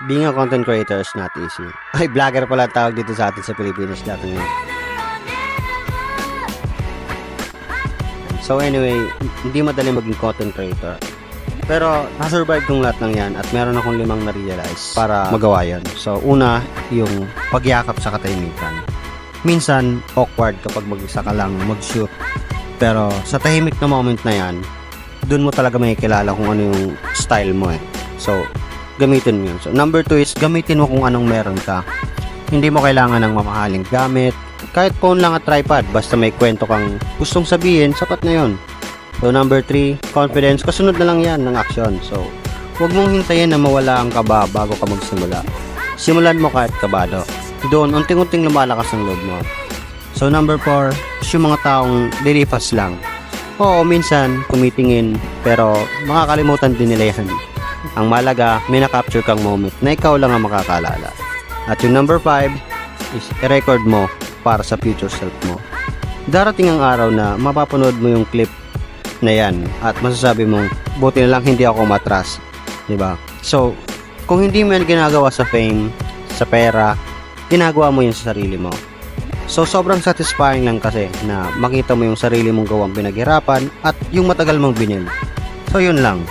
Being a content creator is not easy. Ay, vlogger pala tawag dito sa atin sa Pilipinas lahat ng yun. So anyway, hindi madali maging content creator. Pero nasurvive kong lahat ng yan at meron akong 5 na-realize para magawa yan. So una, yung pagyakap sa katahimikan. Minsan, awkward kapag mag-isa ka lang mag-shoot. Pero sa tahimik na moment na yan, dun mo talaga makikilala kung ano yung style mo eh. So, gamitin mo yun. So, number 2 is gamitin mo kung anong meron ka. Hindi mo kailangan ng mamahaling gamit. Kahit phone lang at tripod, basta may kwento kang gustong sabihin, sapat na yun. So, number 3, confidence. Kasunod na lang yan ng action. So, huwag mong hintayin na mawala ang kaba bago ka magsimula. Simulan mo kahit kabado. Doon, unting-unting lumalakas ang loob mo. So, number 4, is yung mga taong lilipas lang. Oo, minsan, kumitingin, pero makakalimutan din nila yan. Ang malaga, may na-capture kang moment na ikaw lang ang makakalala. At yung number 5 is i-record mo para sa future self mo. Darating ang araw na mapapanood mo yung clip na yan at masasabi mong, buti na lang hindi ako matras. Diba? So, kung hindi mo yan ginagawa sa fame, sa pera, ginagawa mo yun sa sarili mo. So, sobrang satisfying lang kasi na makita mo yung sarili mong gawang pinaghirapan at yung matagal mong binil. So, yun lang.